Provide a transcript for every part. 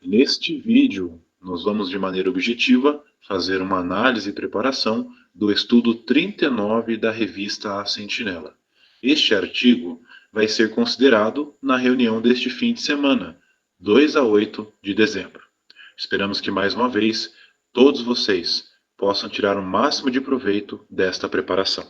Neste vídeo, nós vamos de maneira objetiva fazer uma análise e preparação do estudo 39 da revista A Sentinela. Este artigo vai ser considerado na reunião deste fim de semana, 2 a 8 de dezembro. Esperamos que mais uma vez todos vocês possam tirar o máximo de proveito desta preparação.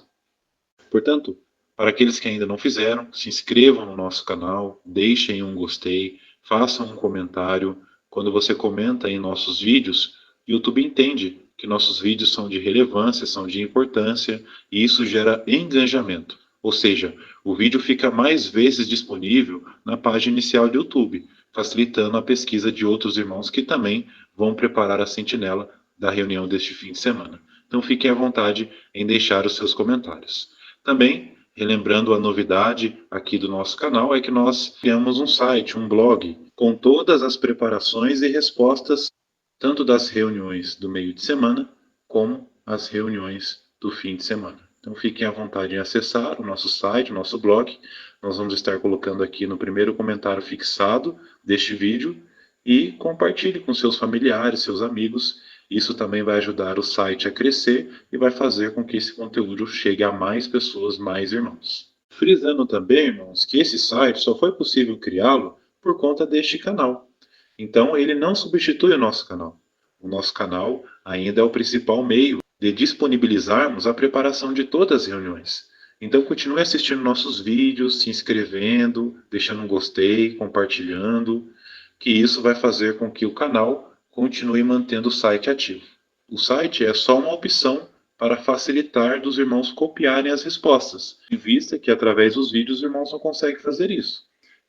Portanto, para aqueles que ainda não fizeram, se inscrevam no nosso canal, deixem um gostei, façam um comentário. Quando você comenta em nossos vídeos, o YouTube entende que nossos vídeos são de relevância, são de importância, e isso gera engajamento. Ou seja, o vídeo fica mais vezes disponível na página inicial do YouTube, facilitando a pesquisa de outros irmãos que também vão preparar a sentinela da reunião deste fim de semana. Então fiquem à vontade em deixar os seus comentários. Também, relembrando a novidade aqui do nosso canal, é que nós criamos um site, um blog, com todas as preparações e respostas, tanto das reuniões do meio de semana, como as reuniões do fim de semana. Então fiquem à vontade em acessar o nosso site, o nosso blog. Nós vamos estar colocando aqui no primeiro comentário fixado deste vídeo e compartilhe com seus familiares, seus amigos. Isso também vai ajudar o site a crescer e vai fazer com que esse conteúdo chegue a mais pessoas, mais irmãos. Frisando também, irmãos, que esse site só foi possível criá-lo por conta deste canal. Então, ele não substitui o nosso canal. O nosso canal ainda é o principal meio de disponibilizarmos a preparação de todas as reuniões. Então, continue assistindo nossos vídeos, se inscrevendo, deixando um gostei, compartilhando, que isso vai fazer com que o canal continue mantendo o site ativo. O site é só uma opção para facilitar dos irmãos copiarem as respostas, em vista que através dos vídeos os irmãos não conseguem fazer isso.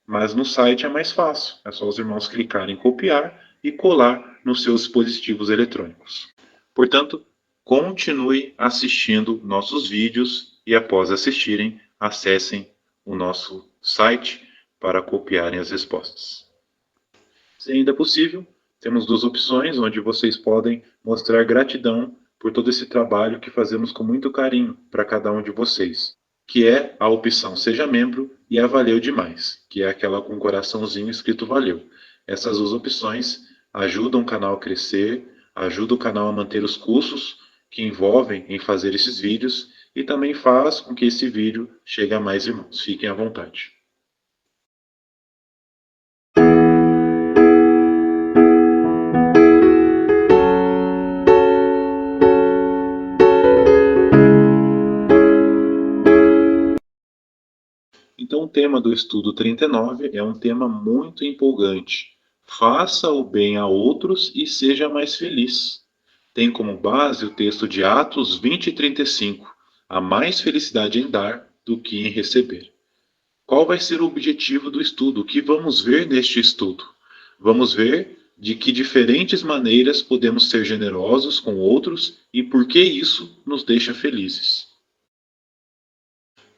Mas no site é mais fácil, é só os irmãos clicarem em copiar e colar nos seus dispositivos eletrônicos. Portanto, continue assistindo nossos vídeos e após assistirem, acessem o nosso site para copiarem as respostas. Se ainda é possível, temos duas opções onde vocês podem mostrar gratidão por todo esse trabalho que fazemos com muito carinho para cada um de vocês, que é a opção Seja Membro e a Valeu Demais, que é aquela com um coraçãozinho escrito Valeu. Essas duas opções ajudam o canal a crescer, ajudam o canal a manter os custos que envolvem em fazer esses vídeos e também faz com que esse vídeo chegue a mais irmãos. Fiquem à vontade. Então, o tema do estudo 39 é um tema muito empolgante. Faça o bem a outros e seja mais feliz. Tem como base o texto de Atos 20 e 35. Há mais felicidade em dar do que em receber. Qual vai ser o objetivo do estudo? O que vamos ver neste estudo? Vamos ver de que diferentes maneiras podemos ser generosos com outros e por que isso nos deixa felizes.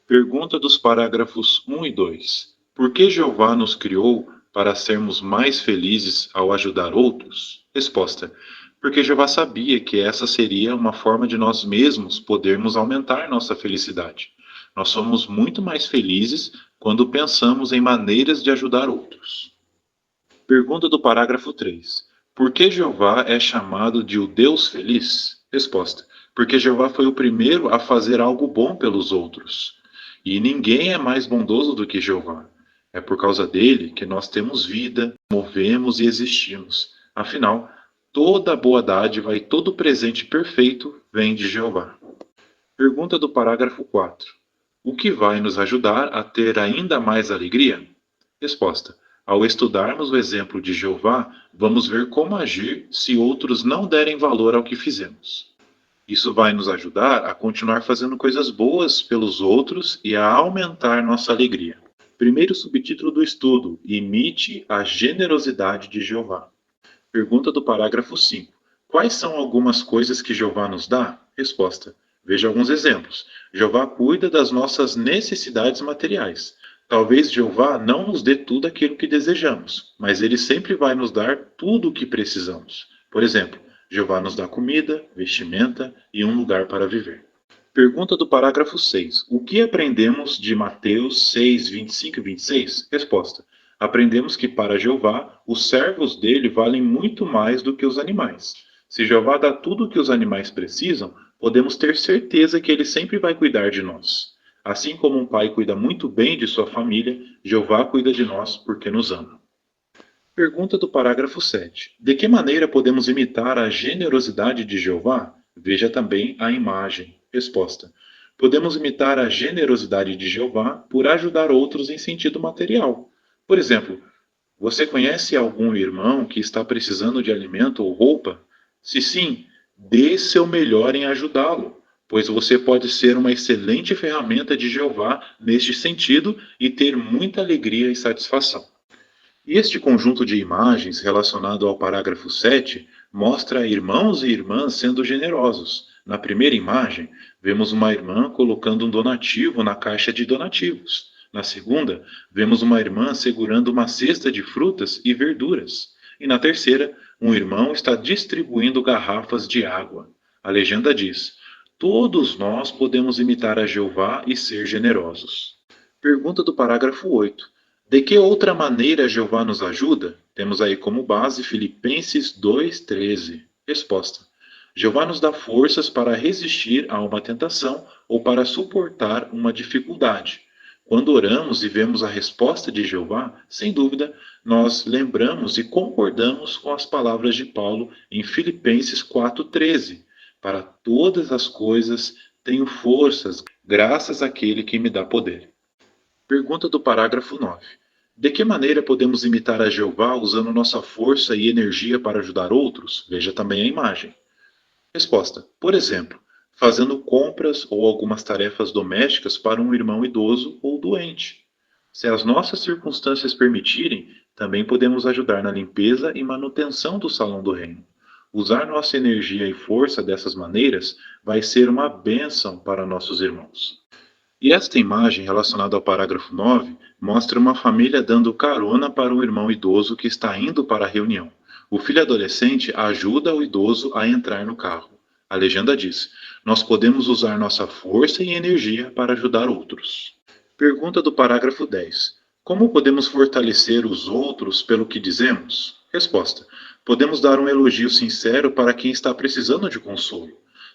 Pergunta dos parágrafos 1 e 2. Por que Jeová nos criou para sermos mais felizes ao ajudar outros? Resposta. Porque Jeová sabia que essa seria uma forma de nós mesmos podermos aumentar nossa felicidade. Nós somos muito mais felizes quando pensamos em maneiras de ajudar outros. Pergunta do parágrafo 3. Por que Jeová é chamado de o Deus feliz? Resposta. Porque Jeová foi o primeiro a fazer algo bom pelos outros. E ninguém é mais bondoso do que Jeová. É por causa dele que nós temos vida, movemos e existimos. Afinal, toda boa dádiva e todo presente perfeito vem de Jeová. Pergunta do parágrafo 4. O que vai nos ajudar a ter ainda mais alegria? Resposta. Ao estudarmos o exemplo de Jeová, vamos ver como agir se outros não derem valor ao que fizemos. Isso vai nos ajudar a continuar fazendo coisas boas pelos outros e a aumentar nossa alegria. Primeiro subtítulo do estudo: Imite a generosidade de Jeová. Pergunta do parágrafo 5. Quais são algumas coisas que Jeová nos dá? Resposta. Veja alguns exemplos. Jeová cuida das nossas necessidades materiais. Talvez Jeová não nos dê tudo aquilo que desejamos, mas ele sempre vai nos dar tudo o que precisamos. Por exemplo, Jeová nos dá comida, vestimenta e um lugar para viver. Pergunta do parágrafo 6. O que aprendemos de Mateus 6, 25 e 26? Resposta. Aprendemos que para Jeová, os servos dele valem muito mais do que os animais. Se Jeová dá tudo o que os animais precisam, podemos ter certeza que ele sempre vai cuidar de nós. Assim como um pai cuida muito bem de sua família, Jeová cuida de nós porque nos ama. Pergunta do parágrafo 7. De que maneira podemos imitar a generosidade de Jeová? Veja também a imagem. Resposta. Podemos imitar a generosidade de Jeová por ajudar outros em sentido material. Por exemplo, você conhece algum irmão que está precisando de alimento ou roupa? Se sim, dê seu melhor em ajudá-lo, pois você pode ser uma excelente ferramenta de Jeová neste sentido e ter muita alegria e satisfação. E este conjunto de imagens relacionado ao parágrafo 7 mostra irmãos e irmãs sendo generosos. Na primeira imagem, vemos uma irmã colocando um donativo na caixa de donativos. Na segunda, vemos uma irmã segurando uma cesta de frutas e verduras. E na terceira, um irmão está distribuindo garrafas de água. A legenda diz: Todos nós podemos imitar a Jeová e ser generosos. Pergunta do parágrafo 8. De que outra maneira Jeová nos ajuda? Temos aí como base Filipenses 2,13. Resposta. Jeová nos dá forças para resistir a uma tentação ou para suportar uma dificuldade. Quando oramos e vemos a resposta de Jeová, sem dúvida, nós lembramos e concordamos com as palavras de Paulo em Filipenses 4,13. Para todas as coisas tenho forças, graças àquele que me dá poder. Pergunta do parágrafo 9. De que maneira podemos imitar a Jeová usando nossa força e energia para ajudar outros? Veja também a imagem. Resposta. Por exemplo, fazendo compras ou algumas tarefas domésticas para um irmão idoso ou doente. Se as nossas circunstâncias permitirem, também podemos ajudar na limpeza e manutenção do salão do reino. Usar nossa energia e força dessas maneiras vai ser uma bênção para nossos irmãos. E esta imagem relacionada ao parágrafo 9 mostra uma família dando carona para um irmão idoso que está indo para a reunião. O filho adolescente ajuda o idoso a entrar no carro. A legenda diz: Nós podemos usar nossa força e energia para ajudar outros. Pergunta do parágrafo 10. Como podemos fortalecer os outros pelo que dizemos? Resposta. Podemos dar um elogio sincero para quem está precisando de consolo.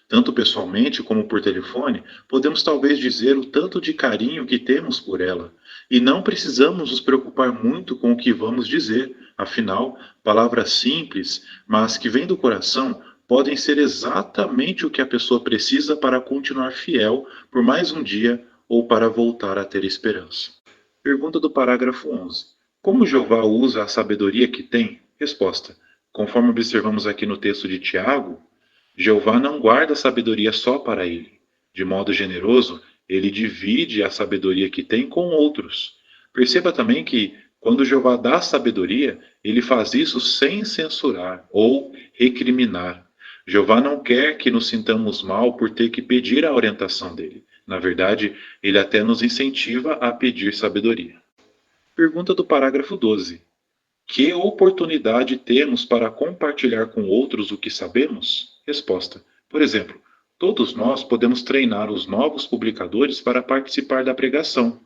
Tanto pessoalmente como por telefone, podemos talvez dizer o tanto de carinho que temos por ela. E não precisamos nos preocupar muito com o que vamos dizer, afinal, palavras simples, mas que vêm do coração, podem ser exatamente o que a pessoa precisa para continuar fiel por mais um dia ou para voltar a ter esperança. Pergunta do parágrafo 11. Como Jeová usa a sabedoria que tem? Resposta. Conforme observamos aqui no texto de Tiago, Jeová não guarda a sabedoria só para ele. De modo generoso, ele divide a sabedoria que tem com outros. Perceba também que, quando Jeová dá sabedoria, ele faz isso sem censurar ou recriminar. Jeová não quer que nos sintamos mal por ter que pedir a orientação dele. Na verdade, ele até nos incentiva a pedir sabedoria. Pergunta do parágrafo 12. Que oportunidade temos para compartilhar com outros o que sabemos? Resposta. Por exemplo, todos nós podemos treinar os novos publicadores para participar da pregação.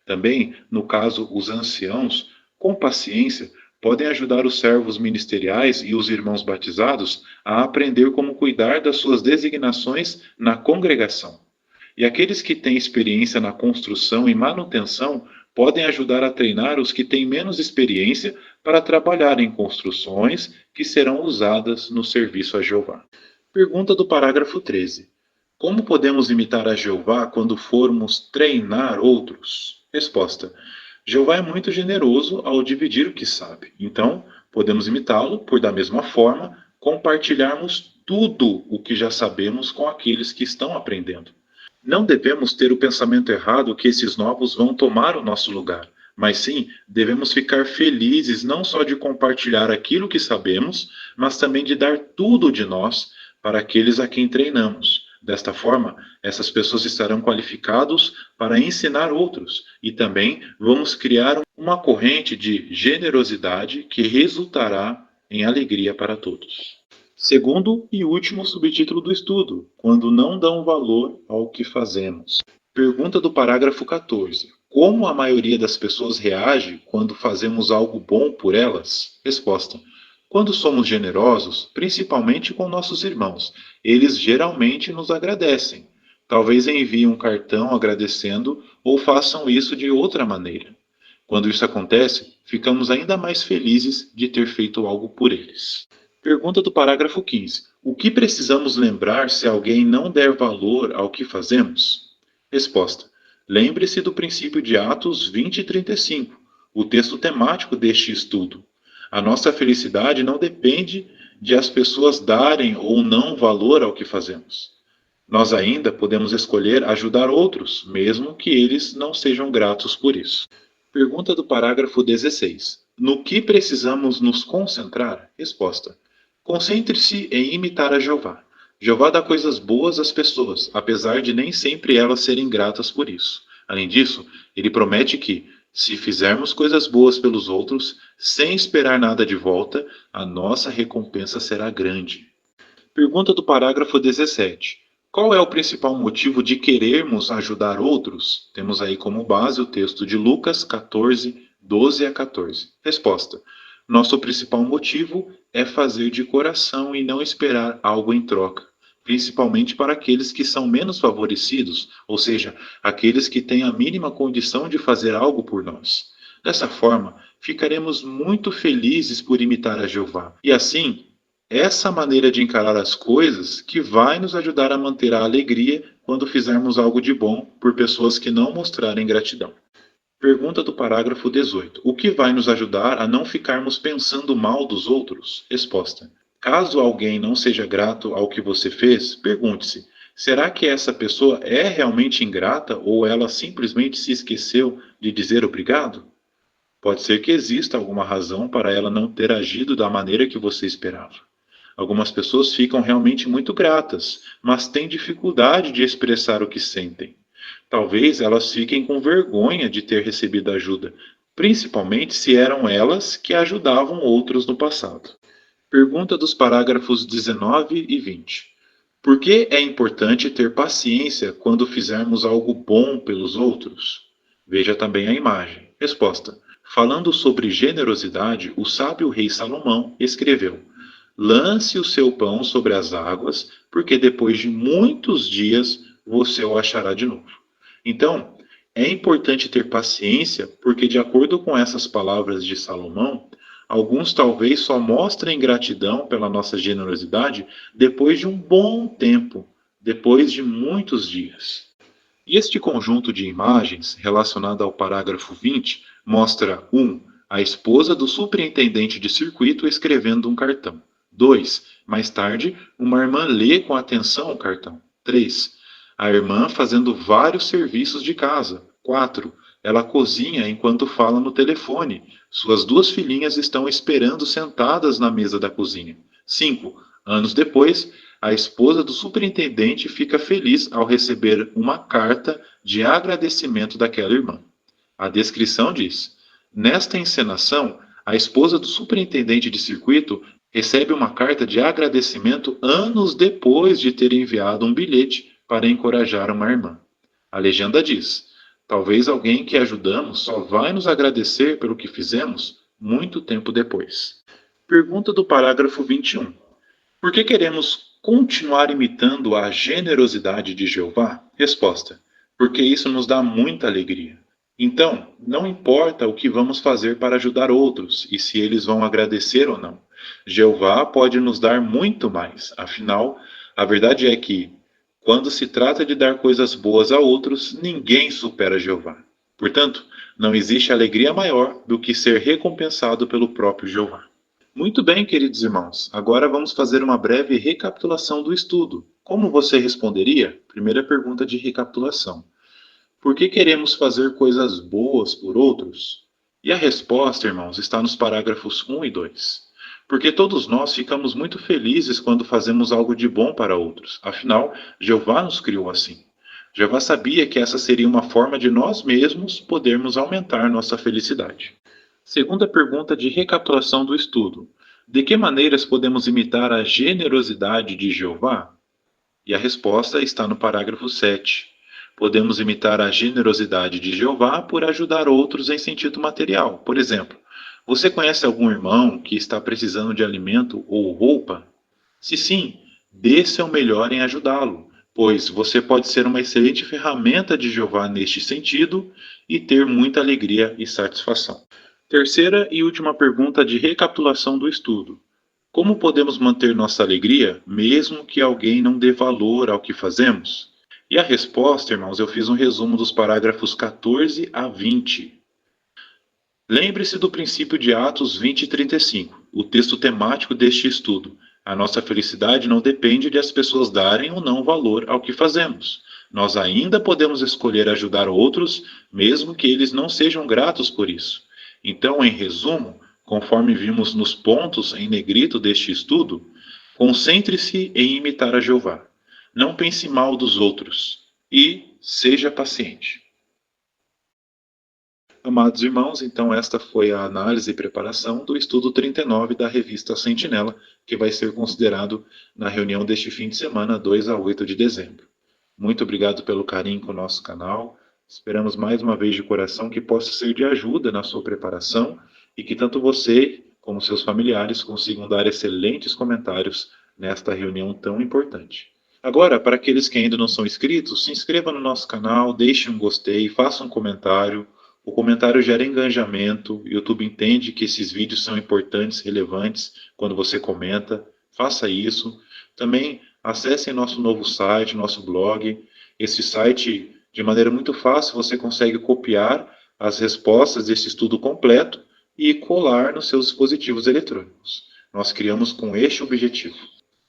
Também, no caso, os anciãos, com paciência, podem ajudar os servos ministeriais e os irmãos batizados a aprender como cuidar das suas designações na congregação. E aqueles que têm experiência na construção e manutenção podem ajudar a treinar os que têm menos experiência para trabalhar em construções que serão usadas no serviço a Jeová. Pergunta do parágrafo 13. Como podemos imitar a Jeová quando formos treinar outros? Resposta. Jeová é muito generoso ao dividir o que sabe. Então, podemos imitá-lo por, da mesma forma, compartilharmos tudo o que já sabemos com aqueles que estão aprendendo. Não devemos ter o pensamento errado que esses novos vão tomar o nosso lugar, mas sim devemos ficar felizes não só de compartilhar aquilo que sabemos, mas também de dar tudo de nós para aqueles a quem treinamos. Desta forma, essas pessoas estarão qualificados para ensinar outros e também vamos criar uma corrente de generosidade que resultará em alegria para todos. Segundo e último subtítulo do estudo: quando não dão valor ao que fazemos. Pergunta do parágrafo 14. Como a maioria das pessoas reage quando fazemos algo bom por elas? Resposta: quando somos generosos, principalmente com nossos irmãos, eles geralmente nos agradecem. Talvez enviem um cartão agradecendo ou façam isso de outra maneira. Quando isso acontece, ficamos ainda mais felizes de ter feito algo por eles. Pergunta do parágrafo 15. O que precisamos lembrar se alguém não der valor ao que fazemos? Resposta: lembre-se do princípio de Atos 20 e 35, o texto temático deste estudo. A nossa felicidade não depende de as pessoas darem ou não valor ao que fazemos. Nós ainda podemos escolher ajudar outros, mesmo que eles não sejam gratos por isso. Pergunta do parágrafo 16. No que precisamos nos concentrar? Resposta: concentre-se em imitar a Jeová. Jeová dá coisas boas às pessoas, apesar de nem sempre elas serem gratas por isso. Além disso, ele promete que, se fizermos coisas boas pelos outros, sem esperar nada de volta, a nossa recompensa será grande. Pergunta do parágrafo 17. Qual é o principal motivo de querermos ajudar outros? Temos aí como base o texto de Lucas 14, 12 a 14. Resposta: nosso principal motivo é fazer de coração e não esperar algo em troca, principalmente para aqueles que são menos favorecidos, ou seja, aqueles que têm a mínima condição de fazer algo por nós. Dessa forma, ficaremos muito felizes por imitar a Jeová. E assim, essa maneira de encarar as coisas que vai nos ajudar a manter a alegria quando fizermos algo de bom por pessoas que não mostrarem gratidão. Pergunta do parágrafo 18. O que vai nos ajudar a não ficarmos pensando mal dos outros? Resposta: caso alguém não seja grato ao que você fez, pergunte-se: será que essa pessoa é realmente ingrata ou ela simplesmente se esqueceu de dizer obrigado? Pode ser que exista alguma razão para ela não ter agido da maneira que você esperava. Algumas pessoas ficam realmente muito gratas, mas têm dificuldade de expressar o que sentem. Talvez elas fiquem com vergonha de ter recebido ajuda, principalmente se eram elas que ajudavam outros no passado. Pergunta dos parágrafos 19 e 20. Por que é importante ter paciência quando fizermos algo bom pelos outros? Veja também a imagem. Resposta: falando sobre generosidade, o sábio rei Salomão escreveu: lance o seu pão sobre as águas, porque depois de muitos dias você o achará de novo. Então, é importante ter paciência, porque, de acordo com essas palavras de Salomão, alguns talvez só mostrem gratidão pela nossa generosidade depois de um bom tempo, depois de muitos dias. E este conjunto de imagens, relacionado ao parágrafo 20, mostra 1. A esposa do superintendente de circuito escrevendo um cartão. 2. Mais tarde, uma irmã lê com atenção o cartão. 3. A irmã fazendo vários serviços de casa. 4. Ela cozinha enquanto fala no telefone. Suas duas filhinhas estão esperando sentadas na mesa da cozinha. 5. Anos depois, a esposa do superintendente fica feliz ao receber uma carta de agradecimento daquela irmã. A descrição diz: nesta encenação, a esposa do superintendente de circuito recebe uma carta de agradecimento anos depois de ter enviado um bilhete para encorajar uma irmã. A legenda diz: talvez alguém que ajudamos só vai nos agradecer pelo que fizemos muito tempo depois. Pergunta do parágrafo 21. Por que queremos continuar imitando a generosidade de Jeová? Resposta: porque isso nos dá muita alegria. Então, não importa o que vamos fazer para ajudar outros e se eles vão agradecer ou não. Jeová pode nos dar muito mais. Afinal, a verdade é que, quando se trata de dar coisas boas a outros, ninguém supera Jeová. Portanto, não existe alegria maior do que ser recompensado pelo próprio Jeová. Muito bem, queridos irmãos. Agora vamos fazer uma breve recapitulação do estudo. Como você responderia? Primeira pergunta de recapitulação. Por que queremos fazer coisas boas por outros? E a resposta, irmãos, está nos parágrafos 1 e 2. Porque todos nós ficamos muito felizes quando fazemos algo de bom para outros. Afinal, Jeová nos criou assim. Jeová sabia que essa seria uma forma de nós mesmos podermos aumentar nossa felicidade. Segunda pergunta de recapitulação do estudo. De que maneiras podemos imitar a generosidade de Jeová? E a resposta está no parágrafo 7. Podemos imitar a generosidade de Jeová por ajudar outros em sentido material. Por exemplo, você conhece algum irmão que está precisando de alimento ou roupa? Se sim, dê seu melhor em ajudá-lo, pois você pode ser uma excelente ferramenta de Jeová neste sentido e ter muita alegria e satisfação. Terceira e última pergunta de recapitulação do estudo: como podemos manter nossa alegria mesmo que alguém não dê valor ao que fazemos? E a resposta, irmãos, eu fiz um resumo dos parágrafos 14 a 20. Lembre-se do princípio de Atos 20 e 35, o texto temático deste estudo. A nossa felicidade não depende de as pessoas darem ou não valor ao que fazemos. Nós ainda podemos escolher ajudar outros, mesmo que eles não sejam gratos por isso. Então, em resumo, conforme vimos nos pontos em negrito deste estudo, concentre-se em imitar a Jeová. Não pense mal dos outros e seja paciente. Amados irmãos, então esta foi a análise e preparação do estudo 39 da revista Sentinela, que vai ser considerado na reunião deste fim de semana, 2 a 8 de dezembro. Muito obrigado pelo carinho com o nosso canal. Esperamos mais uma vez de coração que possa ser de ajuda na sua preparação e que tanto você como seus familiares consigam dar excelentes comentários nesta reunião tão importante. Agora, para aqueles que ainda não são inscritos, se inscreva no nosso canal, deixe um gostei, faça um comentário. O comentário gera engajamento, o YouTube entende que esses vídeos são importantes, relevantes quando você comenta. Faça isso. Também acessem nosso novo site, nosso blog. Esse site, de maneira muito fácil, você consegue copiar as respostas desse estudo completo e colar nos seus dispositivos eletrônicos. Nós criamos com este objetivo.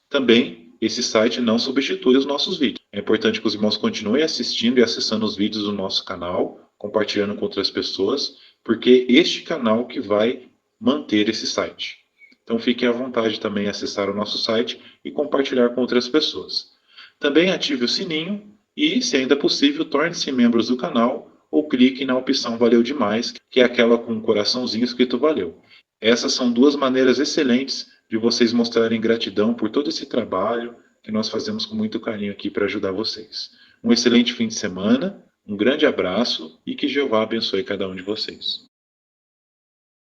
Também, esse site não substitui os nossos vídeos. É importante que os irmãos continuem assistindo e acessando os vídeos do nosso canal, compartilhando com outras pessoas, porque este canal que vai manter esse site. Então fiquem à vontade também em acessar o nosso site e compartilhar com outras pessoas. Também ative o sininho e, se ainda possível, torne-se membros do canal ou clique na opção Valeu Demais, que é aquela com um coraçãozinho escrito Valeu. Essas são duas maneiras excelentes de vocês mostrarem gratidão por todo esse trabalho que nós fazemos com muito carinho aqui para ajudar vocês. Um excelente fim de semana, um grande abraço e que Jeová abençoe cada um de vocês.